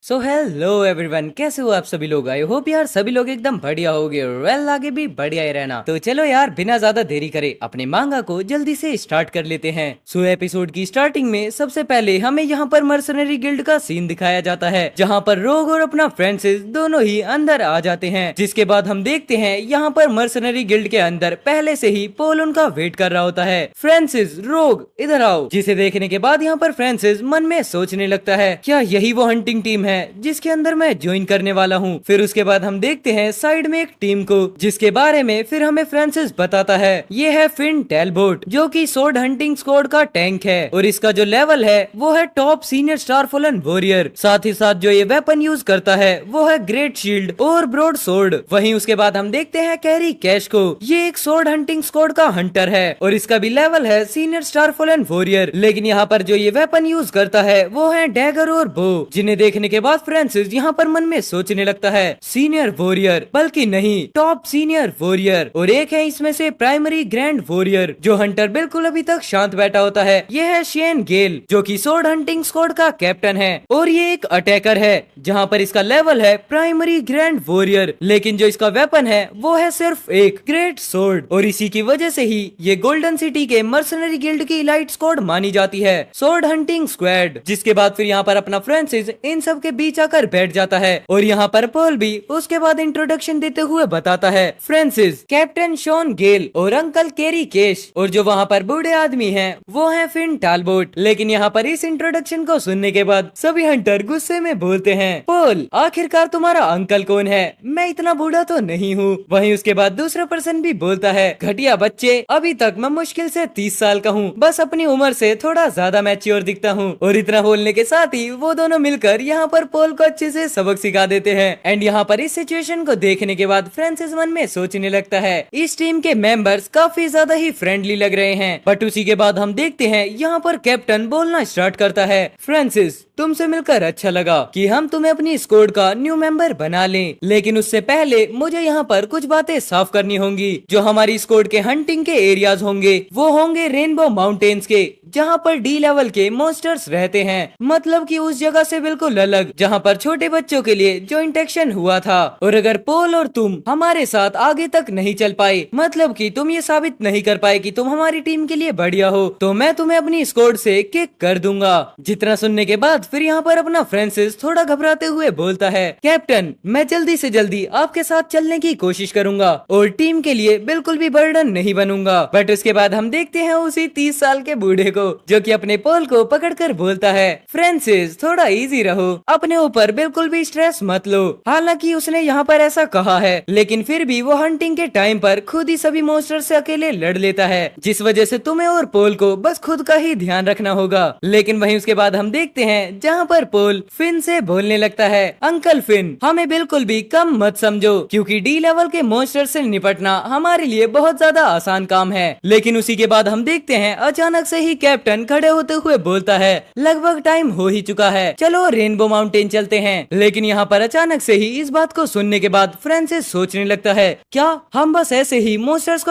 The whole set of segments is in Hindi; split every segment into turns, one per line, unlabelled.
सो हेलो एवरीवन, कैसे हो आप सभी लोग। आई होप यार सभी लोग एकदम बढ़िया होगे। वेल आगे भी बढ़िया ही रहना। तो चलो यार बिना ज्यादा देरी करे अपने मांगा को जल्दी से स्टार्ट कर लेते हैं। सो एपिसोड की स्टार्टिंग में सबसे पहले हमें यहाँ पर मर्सनरी गिल्ड का सीन दिखाया जाता है, जहाँ पर रोग और अपना फ्रेंसिस दोनों ही अंदर आ जाते हैं। जिसके बाद हम देखते हैं यहाँ पर मर्सनरी गिल्ड के अंदर पहले से ही पोल उनका वेट कर रहा होता है। फ्रेंसिस, रोग इधर आओ। जिसे देखने के बाद यहाँ पर फ्रेंसिस मन में सोचने लगता है, क्या यही वो हंटिंग टीम है जिसके अंदर मैं ज्वाइन करने वाला हूँ। फिर उसके बाद हम देखते हैं साइड में एक टीम को, जिसके बारे में फिर हमें फ्रांसिस बताता है। ये है फिन टेलबोट, जो कि सोर्ड हंटिंग स्क्वाड का टैंक है और इसका जो लेवल है वो है top senior star fallen warrior. साथ ही साथ जो ये वेपन यूज करता है वो है ग्रेट शील्ड और ब्रॉड सोर्ड। वहीं उसके बाद हम देखते हैं कैरी कैश को। ये एक सोर्ड हंटिंग स्क्वाड का हंटर है और इसका भी लेवल है सीनियर स्टार फॉलन वॉरियर। लेकिन यहाँ पर जो ये वेपन यूज करता है वो है डैगर और बो, जिन्हें देखने के बाद फ्रांसिस यहाँ पर मन में सोचने लगता है, सीनियर वॉरियर बल्कि नहीं, टॉप सीनियर वॉरियर। और एक है इसमें से प्राइमरी ग्रैंड वॉरियर। जो हंटर बिल्कुल अभी तक शांत बैठा होता है ये है शेन गेल, जो कि सोर्ड हंटिंग स्क्वाड का कैप्टन है और ये एक अटैकर है, जहाँ पर इसका लेवल है प्राइमरी ग्रैंड वॉरियर। लेकिन जो इसका वेपन है वो है सिर्फ एक ग्रेट सोर्ड और इसी की वजह से ही ये गोल्डन सिटी के मर्सनरी गिल्ड की इलाइट स्क्वाड मानी जाती है, सोर्ड हंटिंग स्क्वाड। जिसके बाद फिर यहाँ पर अपना फ्रांसिस इन सब के बीच आकर बैठ जाता है और यहाँ पर पॉल भी उसके बाद इंट्रोडक्शन देते हुए बताता है, फ्रांसिस, कैप्टन शॉन गेल और अंकल केरी केश। और जो वहाँ पर बूढ़े आदमी हैं वो है फिन टालबोट। लेकिन यहाँ पर इस इंट्रोडक्शन को सुनने के बाद सभी हंटर गुस्से में बोलते हैं, पॉल आखिरकार तुम्हारा अंकल कौन है, मैं इतना बूढ़ा तो नहीं हूँ। वहीं उसके बाद दूसरा पर्सन भी बोलता है, घटिया बच्चे, अभी तक मैं मुश्किल से 30 साल का हूँ, बस अपनी उम्र से थोड़ा ज्यादा मैच्योर दिखता हूँ। और इतना बोलने के साथ ही वो दोनों मिलकर यहाँ पर पॉल को अच्छे से सबक सिखा देते हैं। एंड यहाँ पर इस सिचुएशन को देखने के बाद फ्रांसिस मन में सोचने लगता है, इस टीम के मेंबर्स काफी ज्यादा ही फ्रेंडली लग रहे हैं। बट उसी के बाद हम देखते हैं यहाँ पर कैप्टन बोलना स्टार्ट करता है, फ्रांसिस, तुमसे मिलकर अच्छा लगा कि हम तुम्हें अपनी स्क्वाड का न्यू मेंबर बना लें, लेकिन उससे पहले मुझे यहाँ पर कुछ बातें साफ करनी होंगी। जो हमारी स्क्वाड के हंटिंग के एरियाज होंगे वो होंगे रेनबो माउंटेन्स के, जहाँ पर डी लेवल के मॉन्स्टर्स रहते हैं, मतलब कि उस जगह से बिल्कुल अलग जहाँ पर छोटे बच्चों के लिए जॉइंट एक्शन हुआ था। और अगर पॉल और तुम हमारे साथ आगे तक नहीं चल पाए, मतलब कि तुम ये साबित नहीं कर पाए कि तुम हमारी टीम के लिए बढ़िया हो, तो मैं तुम्हें अपनी स्क्वाड से किक कर दूंगा। जितना सुनने के बाद फिर यहाँ पर अपना फ्रांसिस थोड़ा घबराते हुए बोलता है, कैप्टन, मैं जल्दी से जल्दी आपके साथ चलने की कोशिश करूंगा और टीम के लिए बिल्कुल भी बर्डन नहीं बनूंगा। बट उसके बाद हम देखते हैं उसी 30 साल के बूढ़े को, जो कि अपने पॉल को पकड़कर बोलता है, फ्रांसिस, थोड़ा इजी रहो, अपने ऊपर बिल्कुल भी स्ट्रेस मत लो। हालांकि उसने यहाँ पर ऐसा कहा है, लेकिन फिर भी वो हंटिंग के टाइम पर खुद ही सभी मॉन्स्टर से अकेले लड़ लेता है, जिस वजह से तुम्हें और पॉल को बस खुद का ही ध्यान रखना होगा। लेकिन वहीं उसके बाद हम देखते हैं जहाँ पर पॉल फिन से बोलने लगता है, अंकल फिन, हमें बिल्कुल भी कम मत समझो, क्योंकि डी लेवल के मॉन्स्टर से निपटना हमारे लिए बहुत ज्यादा आसान काम है। लेकिन उसी के बाद हम देखते हैं अचानक से ही कैप्टन खड़े होते हुए बोलता है, लगभग टाइम हो ही चुका है, चलो रेनबो माउंटेन चलते हैं। लेकिन यहाँ पर अचानक से ही इस बात को सुनने के बाद फ्रांसिस सोचने लगता है, क्या हम बस ऐसे ही मॉन्स्टर्स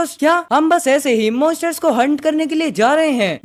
को हंट करने के लिए जा रहे हैं।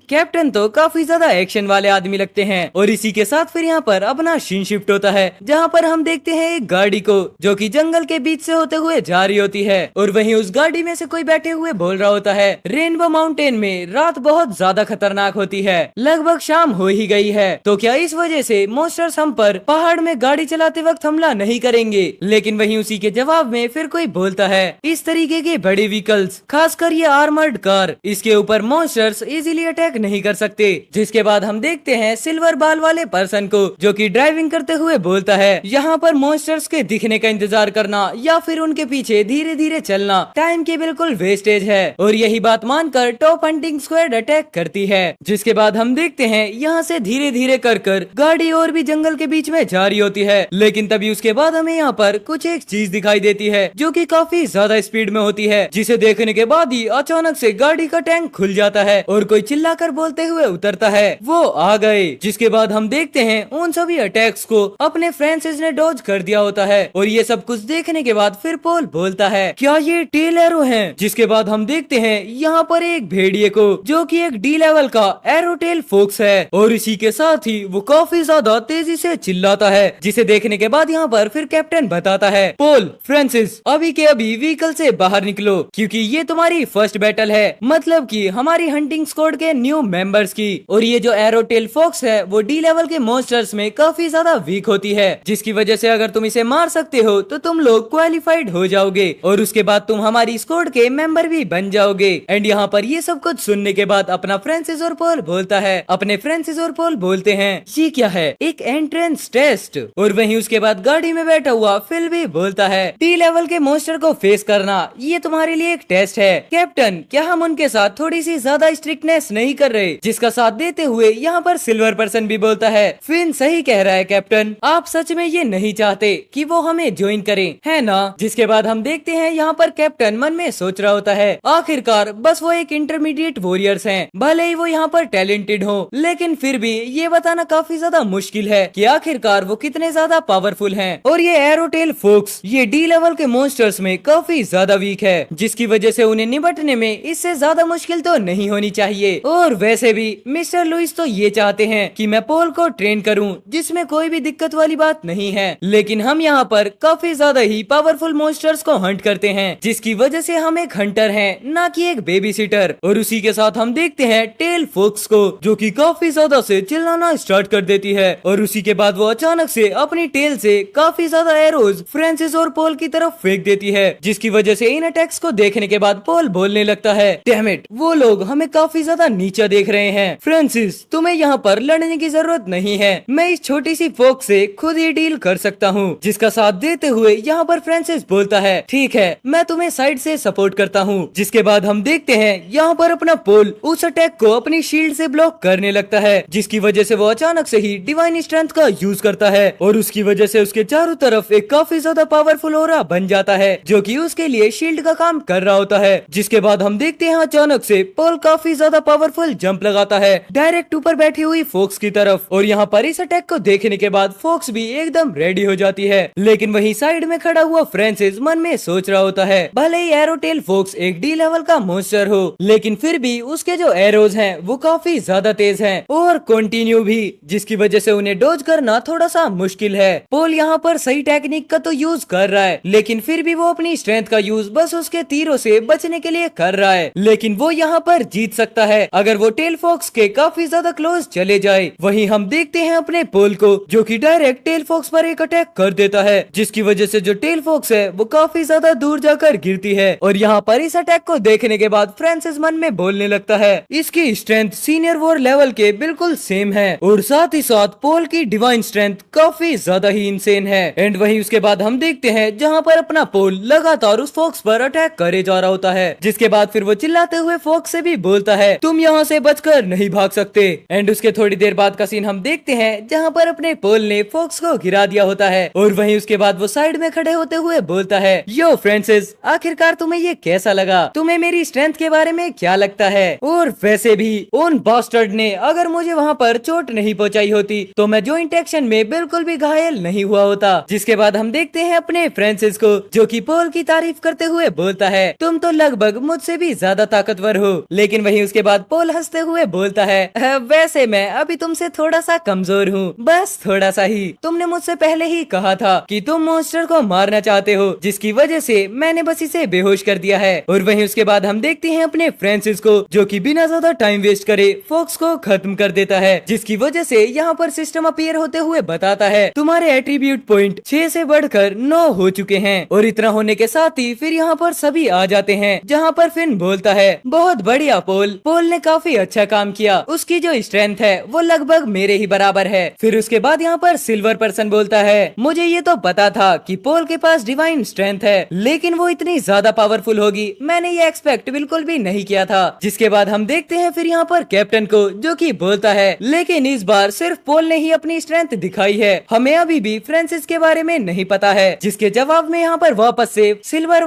कैप्टन तो काफी ज्यादा एक्शन वाले आदमी लगते हैं। और इसी के साथ फिर यहाँ पर अपना सीन शिफ्ट होता है, जहाँ पर हम देखते हैं एक गाड़ी को, जो कि जंगल के बीच से होते हुए जा रही होती है और वहीं उस गाड़ी में से कोई बैठे हुए बोल रहा होता है, रेनबो माउंटेन में रात बहुत ज्यादा खतरनाक होती है, लगभग शाम हो ही गई है, तो क्या इस वजह से मॉन्स्टर्स हम पर पहाड़ में गाड़ी चलाते वक्त हमला नहीं करेंगे। लेकिन वहीं उसी के जवाब में फिर कोई बोलता है, इस तरीके के बड़े व्हीकल्स, खासकर ये आर्मर्ड कार, इसके ऊपर मॉन्स्टर्स इजीली अटैक नहीं कर सकते। जिसके बाद हम देखते हैं सिल्वर बाल वाले पर्सन को, जो कि ड्राइविंग करते हुए बोलता है, यहाँ पर मॉन्स्टर्स के दिखने का इंतजार करना या फिर उनके पीछे धीरे धीरे चलना टाइम की बिल्कुल वेस्टेज है। और यही बात मानकर टॉप हंटिंग स्क्वाड अटैक करती है। जिसके बाद हम देखते हैं यहाँ से धीरे धीरे कर गाड़ी और भी जंगल के बीच में जा रही होती है। लेकिन तभी उसके बाद हमें यहाँ पर कुछ एक चीज दिखाई देती है, जो कि काफी ज्यादा स्पीड में होती है, जिसे देखने के बाद ही अचानक से गाड़ी का टैंक खुल जाता है और कोई चिल्लाकर बोलते हुए उतरता है, वो आ गए। जिसके बाद हम देखते हैं उन सभी अटैक्स को अपने फ्रांसिस ने डॉज कर दिया होता है। और ये सब कुछ देखने के बाद फिर पॉल बोलता है, क्या ये टेल एरो है। जिसके बाद हम देखते हैं यहाँ पर एक भेड़िए को, जो कि एक डी लेवल का एरोटेल फोक्स है और इसी के साथ ही वो काफी ज्यादा तेजी से चिल्लाता है, जिसे देखने के बाद यहाँ पर फिर कैप्टन बताता है, पोल, फ्रांसिस, अभी के अभी व्हीकल से बाहर निकलो, क्योंकि ये तुम्हारी फर्स्ट बैटल है, मतलब कि हमारी हंटिंग स्क्वाड के न्यू मेंबर्स की। और ये जो एरोटेल फॉक्स है वो डी लेवल के मॉन्स्टर्स में काफी ज्यादा वीक होती है, जिसकी वजह से अगर तुम इसे मार सकते हो तो तुम लोग क्वालिफाइड हो जाओगे और उसके बाद तुम हमारी स्क्वाड के मेंबर भी बन जाओगे। एंड यहाँ पर ये सब कुछ सुनने के बाद अपना फ्रांसिस और पॉल बोलता है, अपने फ्रांसिस और पॉल बोलते हैं, ये क्या है, एक एंट्रेंस टेस्ट। और वहीं उसके बाद गाड़ी में बैठा हुआ फिल भी बोलता है, डी लेवल के मॉन्स्टर को फेस करना ये तुम्हारे लिए एक टेस्ट है कैप्टन, क्या हम उनके साथ थोड़ी सी ज्यादा स्ट्रिक्टनेस नहीं कर रहे। जिसका साथ देते हुए यहाँ पर सिल्वर पर्सन भी बोलता है, फिन सही कह रहा है कैप्टन, आप सच में ये नहीं चाहते कि वो हमें ज्वाइन करें, है ना। जिसके बाद हम देखते हैं यहाँ पर कैप्टन मन में सोच रहा होता है, आखिरकार बस वो एक इंटरमीडिएट वॉरियर्स हैं, भले ही वो यहाँ पर टैलेंटेड हो, लेकिन फिर भी ये बताना काफी ज्यादा मुश्किल है कि आखिरकार वो कितने ज्यादा पावरफुल हैं। और ये एरोटेल फोक्स ये डी लेवल के मॉन्स्टर्स में काफी ज्यादा वीक है, जिसकी वजह से उन्हें निपटने में इससे ज्यादा मुश्किल तो नहीं होनी चाहिए। और वैसे भी मिस्टर लुइस तो ये चाहते हैं कि मैं पोल को ट्रेन करूं, जिसमें कोई भी दिक्कत वाली बात नहीं है, लेकिन हम यहाँ पर काफी ज्यादा ही पावरफुल मॉन्स्टर्स को हंट करते हैं, जिसकी वजह से हम एक हंटर हैं, ना कि एक बेबी सिटर। और उसी के साथ हम देखते हैं टेल फोक्स को, जो कि काफी ज्यादा से चिल्लाना स्टार्ट कर देती है। और उसी के बाद वो अचानक से अपनी टेल से काफी ज्यादा एरोज फ्रांसिस और पोल की तरफ फेंक देती है, जिसकी वजह से इन अटैक्स को देखने के बाद पोल बोलने लगता है, डैम इट, वो लोग हमें काफी ज्यादा नीचा देख रहे हैं। फ्रांसिस, तुम्हें यहाँ पर लड़ने की जरूरत नहीं है, मैं इस छोटी सी फोक्स से खुद ही डील कर सकता हूँ। जिसका साथ देते हुए यहाँ पर फ्रांसिस बोलता है, ठीक है, मैं तुम्हें साइड से सपोर्ट करता हूँ। जिसके बाद हम देखते हैं यहाँ पर अपना पोल उस अटैक को अपनी शील्ड से ब्लॉक करने लगता है, जिसकी वजह से वो अचानक से ही डिवाइन स्ट्रेंथ का यूज करता है और उसकी वजह से उसके चारों तरफ एक काफी ज्यादा पावरफुल ऑरा बन जाता है, जो कि उसके लिए शील्ड का काम कर रहा होता है। जिसके बाद हम देखते हैं अचानक से पोल काफी ज्यादा पावरफुल जंप लगाता है डायरेक्ट ऊपर बैठी हुई फोक्स की तरफ। और यहाँ पर इस अटैक को देखने के बाद फोक्स भी एकदम रेडी हो जाती है, लेकिन वहीं साइड में खड़ा हुआ फ्रांसिस मन में सोच रहा होता है, भले ही एरोटेल फोक्स एक डी लेवल का मॉन्स्टर हो, लेकिन फिर भी उसके जो एरोज हैं वो काफी ज्यादा तेज हैं और कंटिन्यू भी, जिसकी वजह से उन्हें डॉज करना थोड़ा सा मुश्किल है। पोल यहाँ पर सही टेक्निक का तो यूज कर रहा है, लेकिन फिर भी वो अपनी स्ट्रेंथ का यूज बस उसके तीरों से बचने के लिए कर रहा है, लेकिन वो यहाँ पर जीत सकता है अगर वो टेल फॉक्स के काफी ज्यादा क्लोज चले जाए। वहीं हम देखते हैं अपने पोल को, जो कि डायरेक्ट टेल फॉक्स पर एक अटैक कर देता है, जिसकी वजह से जो टेल फॉक्स है वो काफी ज्यादा दूर जाकर गिरती है। और यहाँ पर इस अटैक को देखने के बाद फ्रांसिस मन में बोलने लगता है, इसकी स्ट्रेंथ सीनियर वॉर लेवल के बिल्कुल सेम है और साथ ही साथ पोल की डिवाइन स्ट्रेंथ काफी ज्यादा ही इंसेन है। एंड वहीं उसके बाद हम देखते हैं जहाँ पर अपना पोल लगातार उस फॉक्स पर अटैक करे जा रहा होता है, जिसके बाद फिर वो चिल्लाते हुए फॉक्स से भी बोलता है, तुम यहाँ से बचकर नहीं भाग सकते। एंड उसके थोड़ी देर बाद का सीन हम देखते हैं जहाँ पर अपने पोल ने फॉक्स को गिरा दिया होता है और वहीं उसके बाद वो साइड में खड़े होते हुए बोलता है, यो फ्रांसिस, आखिरकार तुम्हें ये कैसा लगा, तुम्हें मेरी स्ट्रेंथ के बारे में क्या लगता है। और वैसे भी उन बास्टर्ड ने अगर मुझे वहाँ पर चोट नहीं पहुँचाई होती तो मैं जॉइंट एक्शन में बिल्कुल भी घायल नहीं हुआ होता। जिसके बाद हम देखते हैं अपने फ्रांसिस को, जो कि पोल की तारीफ करते हुए बोलता है, तुम तो लगभग मुझसे भी ज्यादा ताकतवर हो। लेकिन वहीं उसके बाद पोल हंसते हुए बोलता है, वैसे मैं अभी तुमसे थोड़ा सा कमजोर हूँ, बस थोड़ा सा ही। तुमने मुझसे पहले ही कहा था कि तुम मॉन्स्टर को मारना चाहते हो, जिसकी वजह से मैंने बस इसे बेहोश कर दिया है। और वहीं उसके बाद हम देखते हैं अपने फ्रांसिस को, जो कि बिना ज्यादा टाइम वेस्ट करे फॉक्स को खत्म कर देता है, जिसकी वजह से यहाँ पर सिस्टम अपीयर होते हुए बताता है, तुम्हारे एट्रीब्यूट पॉइंट 6 से बढ़कर 9 हो चुके हैं। और इतना होने के साथ ही फिर यहाँ पर सभी आ जाते हैं, जहाँ पर फिन बोलता है, बहुत बढ़िया पोल, पोल ने काफी अच्छा काम किया, उसकी जो स्ट्रेंथ है वो लगभग मेरे ही बराबर है। फिर उसके बाद यहाँ पर सिल्वर पर्सन बोलता है, मुझे ये तो पता था कि पोल के पास डिवाइन स्ट्रेंथ है, लेकिन वो इतनी ज्यादा पावरफुल होगी मैंने ये एक्सपेक्ट बिल्कुल भी नहीं किया था। जिसके बाद हम देखते हैं फिर यहाँ पर कैप्टन को, जो कि बोलता है, लेकिन इस बार सिर्फ पोल ने ही अपनी स्ट्रेंथ दिखाई है, हमें अभी भी फ्रांसिस के बारे में नहीं पता है। जिसके जवाब में यहाँ पर वापस से सिल्वर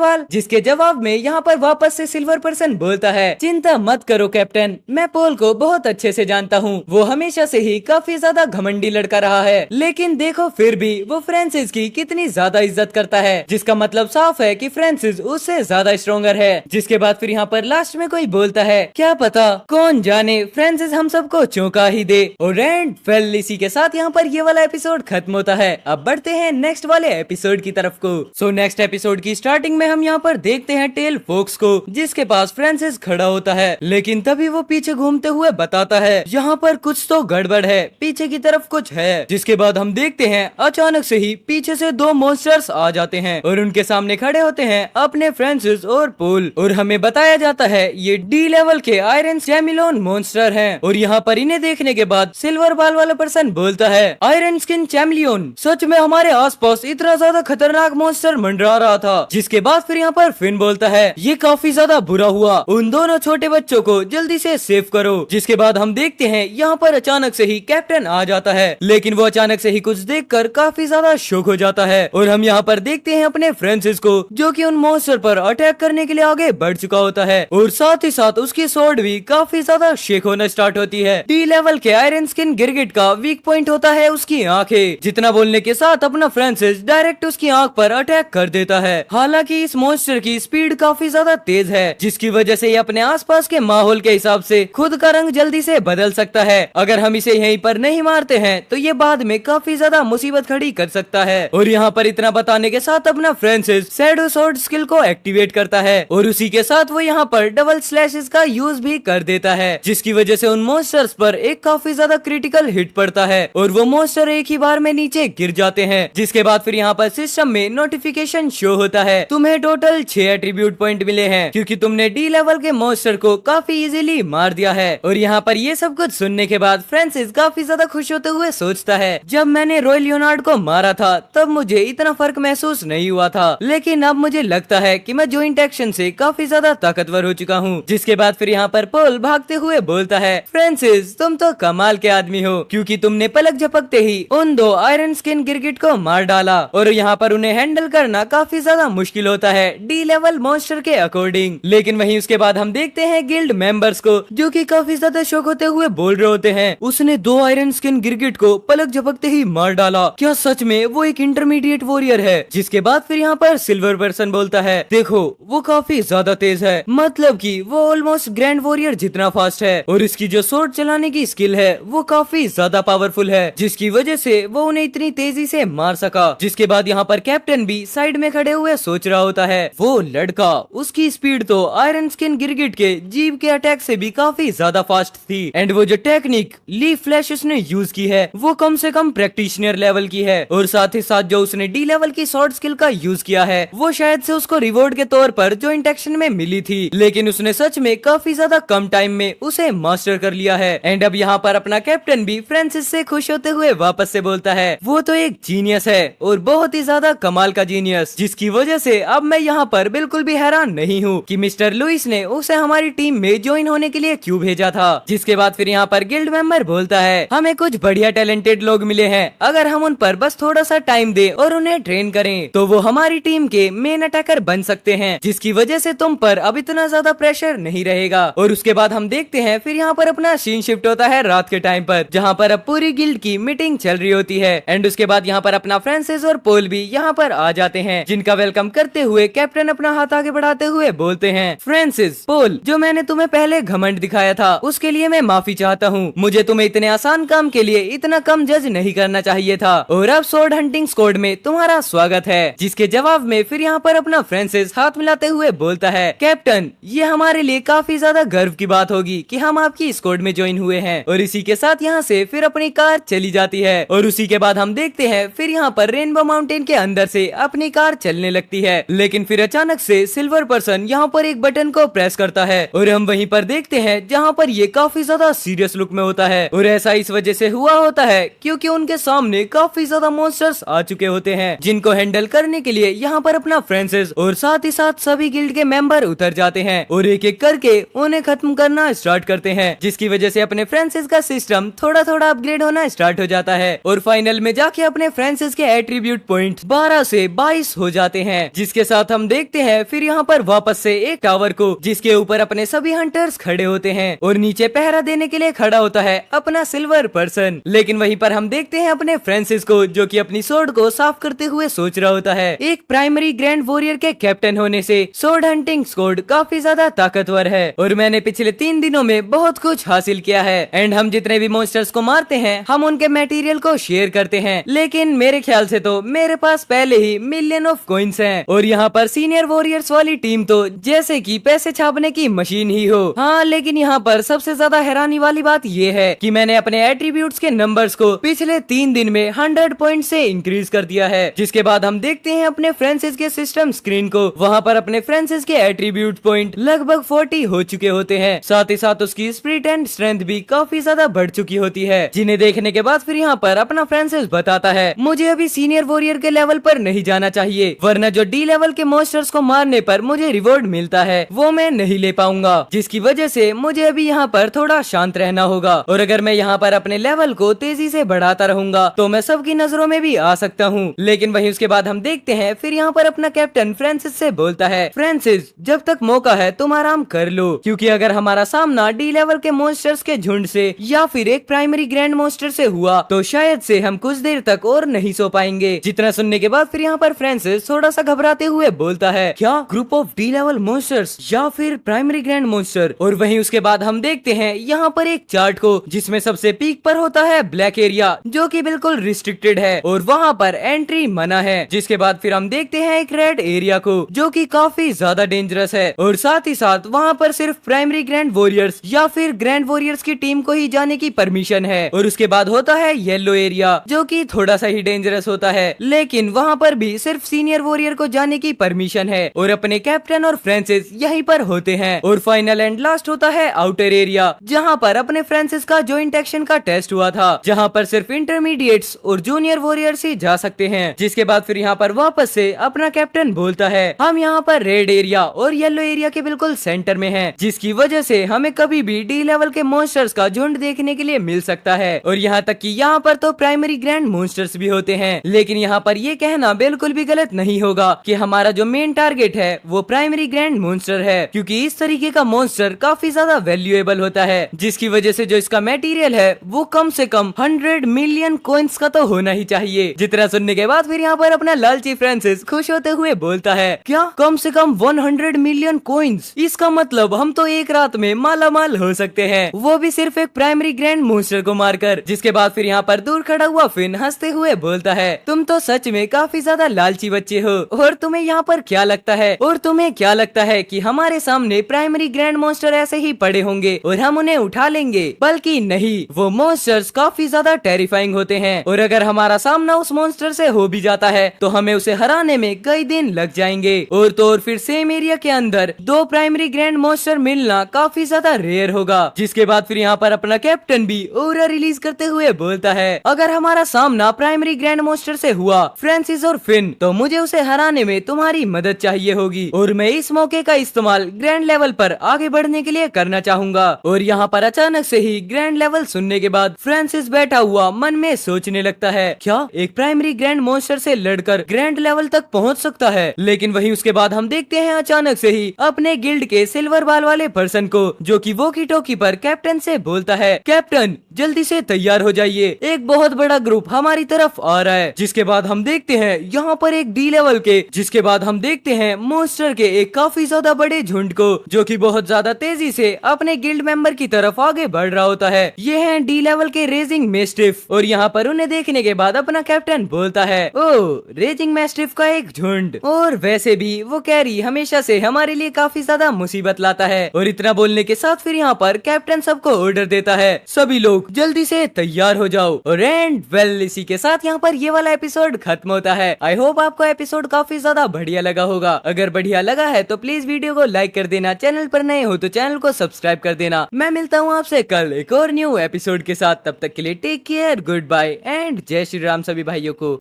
पर्सन बोलता है, चिंता मत करो कैप्टन, मैं पोल को बहुत अच्छे से जानता हूँ, वो हमेशा से ही काफी ज्यादा घमंडी लड़का रहा है, लेकिन देखो फिर भी वो फ्रांसिस की कितनी ज्यादा इज्जत करता है, जिसका मतलब साफ है कि फ्रांसिस उससे ज्यादा स्ट्रॉन्गर है। जिसके बाद फिर यहाँ पर लास्ट में कोई बोलता है, क्या पता, कौन जाने फ्रांसिस हम सबको चौंका ही दे। और एंड फेल इसी के साथ साथ यहाँ पर ये वाला एपिसोड खत्म होता है। अब बढ़ते हैं नेक्स्ट वाले एपिसोड की तरफ को। सो नेक्स्ट एपिसोड की स्टार्टिंग में हम यहाँ पर देखते हैं टेल फोक्स को, जिसके पास फ्रांसिस खड़ा होता है, लेकिन तभी वो पीछे घूमते हुए बताता है यहाँ पर कुछ तो गड़बड़ है, पीछे की तरफ कुछ है। जिसके बाद हम देखते हैं अचानक से ही पीछे से दो मॉन्स्टर्स आ जाते हैं और उनके सामने खड़े होते हैं अपने फ्रांसिस और पोल, और हमें बताया जाता है ये डी लेवल के आयरन चैमिलोन मॉन्स्टर हैं। और यहाँ पर इन्हें देखने के बाद सिल्वर बाल वाला पर्सन बोलता है आयरन स्किन चैमिलियन, सच में हमारे आसपास इतना ज्यादा खतरनाक मॉन्स्टर मंडरा रहा था। जिसके बाद फिर यहाँ पर फिन बोलता है ये काफी ज्यादा बुरा हुआ, उन दोनों छोटे बच्चों को जल्दी से सेव करो। जिसके बाद हम देखते हैं यहाँ पर अचानक से ही कैप्टन आ जाता है, लेकिन वो अचानक से ही कुछ देखकर काफी ज्यादा शॉक हो जाता है। और हम यहाँ पर देखते हैं अपने फ्रांसिस को, जो कि उन मॉन्स्टर पर अटैक करने के लिए आगे बढ़ चुका होता है, और साथ ही साथ उसकी स्वॉर्ड भी काफी ज्यादा शेक होना स्टार्ट होती है। डी लेवल के आयरन स्किन गिरगिट का वीक पॉइंट होता है उसकी आंखें, जितना बोलने के साथ अपना फ्रांसिस डायरेक्ट उसकी आंख पर अटैक कर देता है। हालांकि इस मॉन्स्टर की स्पीड काफी ज्यादा तेज है, जिसकी वजह से ये अपने आसपास के माहौल के हिसाब से खुद का रंग जल्दी से बदल सकता है। अगर हम इसे यहीं पर नहीं मारते हैं तो ये बाद में काफी ज्यादा मुसीबत खड़ी कर सकता है। और यहाँ पर इतना बताने के साथ अपना फ्रांसिस शैडो स्वॉर्ड स्किल को एक्टिवेट करता है, और उसी के साथ वो यहाँ पर डबल स्लैशेस का यूज भी कर देता है, जिसकी वजह से उन मॉन्स्टर्स पर एक काफी ज्यादा क्रिटिकल हिट पड़ता है और वो मॉन्स्टर एक ही बार में नीचे गिर जाते हैं। जिसके बाद फिर यहाँ पर सिस्टम में नोटिफिकेशन शो होता है तुम्हें टोटल 6 एट्रीब्यूट पॉइंट मिले हैं, क्योंकि तुमने डी लेवल के मॉन्स्टर को काफी इजीली मार दिया है। और यहाँ पर ये सब कुछ सुनने के बाद फ्रांसिस काफी ज्यादा खुश होते हुए सोचता है जब मैंने रॉय लियोनार्ड को मारा था तब मुझे इतना फर्क महसूस नहीं हुआ था, लेकिन अब मुझे लगता है कि मैं जॉइंट एक्शन से काफी ज्यादा ताकतवर हो चुका हूँ। जिसके बाद फिर यहाँ पर पोल भागते हुए बोलता है फ्रांसिस तुम तो कमाल के आदमी हो, क्योंकि तुमने पलक झपकते ही उन दो आयरन स्किन गिरगिट को मार डाला, और यहाँ पर उन्हें हैंडल करना काफी ज्यादा मुश्किल होता है डी लेवल मॉन्स्टर के अकॉर्डिंग। लेकिन वहीं उसके बाद हम देखते हैं गिल्ड मेंबर्स को, जो कि काफी ज्यादा शौक होते हुए बोल रहे होते हैं उसने दो आयरन स्किन गिरगिट को पलक झपकते ही मार डाला, क्या सच में वो एक इंटरमीडिएट वॉरियर है। जिसके बाद फिर यहाँ पर सिल्वर पर्सन बोलता है देखो वो काफी ज्यादा तेज है, मतलब कि वो ऑलमोस्ट ग्रैंड वॉरियर जितना फास्ट है, और इसकी जो स्वॉर्ड चलाने की स्किल है वो काफी ज्यादा पावरफुल है, जिसकी वजह से वो उन्हें इतनी तेजी से मार सका। जिसके बाद यहाँ पर कैप्टन भी साइड में खड़े हुए सोच रहा होता है वो लड़का, उसकी स्पीड तो आयरन स्किन गिरगिट के जीव के अटैक से भी काफी ज्यादा फास्ट थी, एंड वो जो टेक्निक लीफ फ्लैश उसने यूज की है वो कम से कम प्रैक्टिशनर लेवल की है, और साथ ही साथ जो उसने डी लेवल की स्वॉर्ड स्किल का यूज किया है वो शायद से उसको रिवॉर्ड के तौर पर जॉइंट एक्शन में मिली थी, लेकिन उसने सच में काफी ज्यादा कम टाइम में उसे मास्टर कर लिया है। एंड अब यहाँ पर अपना कैप्टन भी फ्रांसिस से खुश होते हुए वापस से बोलता है वो तो एक जीनियस है और बहुत ही ज्यादा कमाल का जीनियस, जिसकी वजह से अब मैं यहाँ पर बिल्कुल भी हैरान नहीं हूँ कि मिस्टर लुइस ने उसे हमारी टीम में ज्वाइन होने के लिए क्यों भेजा था। जिसके बाद फिर यहाँ पर गिल्ड मेंबर बोलता है हमें कुछ बढ़िया टैलेंटेड लोग मिले हैं, अगर हम उन पर बस थोड़ा सा टाइम दे और उन्हें ट्रेन करें तो वो हमारी टीम के मेन अटैकर बन सकते हैं, जिसकी वजह से तुम पर अब इतना ज्यादा प्रेशर नहीं रहेगा। और उसके बाद हम देखते हैं फिर यहाँ पर अपना सीन शिफ्ट होता है रात के टाइम पर, जहाँ पर अब पूरी गिल्ड की मीटिंग चल रही होती है, एंड उसके बाद यहाँ पर अपना फ्रांसिस और पोल भी यहाँ पर आ जाते हैं, जिनका वेलकम करते हुए कैप्टन अपना हाथ आगे बढ़ाते हुए बोलते हैं फ्रांसिस पोल, जो मैंने तुम्हें पहले घमंड दिखाया था उसके लिए मैं माफी चाहता हूँ, मुझे तुम्हें इतने आसान काम के लिए इतना कम जज नहीं करना चाहिए था, और अब स्वॉर्ड हंटिंग स्क्वाड में तुम्हारा स्वागत है। जिसके जवाब में फिर यहाँ पर अपना फ्रांसिस हाथ मिलाते हुए बोलता है कैप्टन ये हमारे लिए काफी ज्यादा गर्व की बात होगी कि हम आपकी स्क्वाड में ज्वाइन हुए हैं, और इसी के साथ यहाँ से फिर अपनी कार चली जाती है। और उसी के बाद हम देखते हैं फिर यहाँ पर रेनबो माउंटेन के अंदर से अपनी कार चलने लगती है, लेकिन फिर अचानक से सिल्वर पर्सन यहाँ पर एक बटन को प्रेस करता है, और हम वहीं पर देखते हैं जहाँ पर ये काफी ज्यादा सीरियस लुक में होता है, और ऐसा इस वजह से हुआ होता है क्योंकि उनके सामने काफी ज्यादा मॉन्स्टर्स आ चुके होते हैं, जिनको हैंडल करने के लिए यहाँ पर अपना फ्रांसिस और साथ ही साथ सभी गिल्ड के मेंबर उतर जाते हैं और एक एक करके उन्हें खत्म करना स्टार्ट करते हैं, जिसकी वजह से अपने फ्रांसिस का सिस्टम थोड़ा थोड़ा अपग्रेड होना स्टार्ट हो जाता है, और फाइनल में जाके अपने फ्रांसिस के एट्रीब्यूट पॉइंट 12 से 22 हो जाते हैं। जिसके साथ हम देखते हैं फिर यहाँ पर वापस से एक टावर को, जिसके ऊपर अपने सभी हंटर्स खड़े होते हैं और नीचे पहरा देने के लिए खड़ा होता है अपना सिल्वर पर्सन। लेकिन वहीं पर हम देखते हैं अपने फ्रांसिस को, जो कि अपनी स्वॉर्ड को साफ करते हुए सोच रहा होता है एक प्राइमरी ग्रैंड वॉरियर के कैप्टन होने से स्वॉर्ड हंटिंग स्क्वाड काफी ज्यादा ताकतवर है और मैंने पिछले 3 दिनों में बहुत कुछ हासिल किया है, एंड हम जितने भी मॉन्स्टर्स को मारते हैं हम उनके मटेरियल को शेयर करते हैं, लेकिन मेरे ख्याल से तो मेरे पास पहले ही मिलियन ऑफ कॉइन्स हैं। और यहाँ पर सीनियर वॉरियर्स वाली टीम तो जैसे कि पैसे छापने की मशीन ही हो। हाँ, लेकिन यहाँ पर सबसे ज्यादा हैरानी वाली बात ये है कि मैंने अपने एट्रीब्यूट्स के नंबर्स को पिछले 3 दिन में 100 पॉइंट से इंक्रीज कर दिया है। जिसके बाद हम देखते हैं अपने फ्रांसिस के सिस्टम स्क्रीन को, वहाँ पर अपने फ्रांसिस के एट्रीब्यूट पॉइंट लगभग 40 हो चुके होते हैं। साथ ही साथ उसकी स्पिरिट एंड स्ट्रेंथ भी काफी ज्यादा बढ़ चुकी होती है, जिन्हें देखने के बाद फिर यहाँ पर अपना फ्रांसिस बताता है मुझे अभी सीनियर वॉरियर के लेवल पर नहीं जाना चाहिए, वरना जो डी लेवल के मॉन्स्टर्स को मारने पर मुझे रिवॉर्ड मिलता है वो मैं नहीं ले पाऊंगा, जिसकी वजह से मुझे अभी यहाँ पर थोड़ा शांत रहना होगा। और अगर मैं यहाँ पर अपने लेवल को तेजी से बढ़ाता रहूंगा तो मैं सबकी नजरों में भी आ सकता हूँ। लेकिन वहीं उसके बाद हम देखते हैं फिर यहाँ पर अपना कैप्टन फ्रांसिस से बोलता है, फ्रांसिस जब तक मौका है तुम आराम कर लो, क्योंकि अगर हमारा सामना डी लेवल के मॉन्स्टर्स के झुंड से या फिर एक प्राइमरी ग्रैंड मॉन्स्टर से हुआ तो शायद से हम कुछ देर तक और नहीं सो पाएंगे। जितना सुनने के बाद फिर यहाँ पर फ्रांसिस थोड़ा सा घबराते हुए बोलता है, क्या group of D level monsters या फिर प्राइमरी ग्रैंड मॉन्स्टर। और वहीं उसके बाद हम देखते हैं यहाँ पर एक चार्ट को, जिसमें सबसे पीक पर होता है ब्लैक एरिया जो कि बिल्कुल रिस्ट्रिक्टेड है और वहाँ पर एंट्री मना है। जिसके बाद फिर हम देखते हैं एक रेड एरिया को जो कि काफी ज्यादा डेंजरस है और साथ ही साथ वहाँ पर सिर्फ प्राइमरी ग्रैंड वॉरियर्स या फिर ग्रैंड वॉरियर्स की टीम को ही जाने की परमिशन है। और उसके बाद होता है येलो एरिया जो कि थोड़ा सा ही डेंजरस होता है, लेकिन वहाँ पर भी सिर्फ सीनियर वॉरियर को जाने की परमिशन है और अपने कैप्टन और फ्रांसिस यहीं पर होते हैं। और फाइनल एंड लास्ट होता है आउटर एरिया, जहाँ पर अपने फ्रांसिस का जॉइंट एक्शन का टेस्ट हुआ था, जहाँ पर सिर्फ इंटरमीडिएट्स और जूनियर वॉरियर्स ही जा सकते हैं। जिसके बाद फिर यहाँ पर वापस से अपना कैप्टन बोलता है, हम यहाँ पर रेड एरिया और येलो एरिया के बिल्कुल सेंटर में हैं, जिसकी वजह से हमें कभी भी डी लेवल के मॉन्स्टर्स का झुंड देखने के लिए मिल सकता है। और यहाँ तक कि यहाँ पर तो प्राइमरी ग्रैंड मॉन्स्टर्स भी होते हैं, लेकिन यहाँ पर ये कहना बिल्कुल भी गलत नहीं होगा कि हमारा जो मेन टारगेट है वो प्राइमरी ग्रैंड मॉन्स्टर है, क्योंकि इस तरीके का मॉन्स्टर काफी ज्यादा वैल्यूएबल होता है, जिसकी वजह से जो इसका मटेरियल है वो कम से कम 100 मिलियन कॉइन्स का तो होना ही चाहिए। जितना सुनने के बाद फिर यहाँ पर अपना लालची फ्रांसिस खुश होते हुए बोलता है, क्या कम से कम 100 मिलियन कॉइन्स, इसका मतलब हम तो एक रात में माला माल हो सकते हैं, वो भी सिर्फ एक प्राइमरी ग्रैंड मॉन्स्टर को मारकर। जिसके बाद फिर यहाँ पर दूर खड़ा हुआ फिन हंसते हुए बोलता है, तुम तो सच में काफी ज्यादा लालची बच्चे हो। और तुम्हें यहाँ पर क्या लगता है, और तुम्हें क्या लगता है कि हमारे सामने प्राइमरी ग्रैंड मॉन्स्टर ऐसे ही पड़े होंगे और हम उन्हें उठा लेंगे? बल्कि नहीं, वो मॉन्स्टर्स काफी ज्यादा टेरिफाइंग होते हैं और अगर हमारा सामना उस मॉन्स्टर से हो भी जाता है तो हमें उसे हराने में कई दिन लग जाएंगे। और तो और फिर सेम एरिया के अंदर 2 प्राइमरी ग्रैंड मॉन्स्टर मिलना काफी ज्यादा रेयर होगा। जिसके बाद फिर यहाँ पर अपना कैप्टन भी ऑरा रिलीज करते हुए बोलता है, अगर हमारा सामना प्राइमरी ग्रैंड मॉन्स्टर से हुआ फ्रांसिस और फिन, तो मुझे उसे हराने में तुम्हारी मदद चाहिए होगी और मैं इस मौके का इस्तेमाल ग्रैंड लेवल पर आगे बढ़ने के लिए करना चाहूंगा। और यहाँ पर अचानक से ही ग्रैंड लेवल सुनने के बाद फ्रांसिस बैठा हुआ मन में सोचने लगता है, क्या एक प्राइमरी ग्रैंड मॉन्स्टर से लड़कर ग्रैंड लेवल तक पहुँच सकता है? लेकिन वहीं उसके बाद हम देखते हैं अचानक से ही अपने गिल्ड के सिल्वर बाल वाले पर्सन को, जो कि वॉकी टॉकी पर कैप्टन से बोलता है, कैप्टन जल्दी से तैयार हो जाइए, एक बहुत बड़ा ग्रुप हमारी तरफ आ रहा है। जिसके बाद हम देखते हैं यहाँ पर एक डी लेवल के, जिसके बाद हम देखते हैं मॉन्स्टर के एक काफी ज्यादा बड़े झुंड को, जो कि बहुत ज्यादा तेजी से अपने गिल्ड मेंबर की तरफ आगे बढ़ रहा होता है। ये हैं डी लेवल के रेजिंग मैस्टिफ। और यहाँ पर उन्हें देखने के बाद अपना कैप्टन बोलता है, ओ रेजिंग मैस्टिफ का एक झुंड, और वैसे भी वो कैरी हमेशा से हमारे लिए काफी ज्यादा मुसीबत लाता है। और इतना बोलने के साथ फिर यहाँ पर कैप्टन सबको ऑर्डर देता है, सभी लोग जल्दी से तैयार हो जाओ। और एंड वेल इसी के साथ यहाँ पर ये वाला एपिसोड खत्म होता है। आई होप आपको एपिसोड काफी ज्यादा बढ़िया लगा होगा। अगर बढ़िया लगा है तो प्लीज वीडियो को लाइक कर देना, चैनल पर नए हो तो चैनल को सब्सक्राइब कर देना। मैं मिलता हूँ आपसे कल एक और न्यू एपिसोड के साथ, तब तक के लिए take care, good bye and जय श्री राम सभी भाइयों को।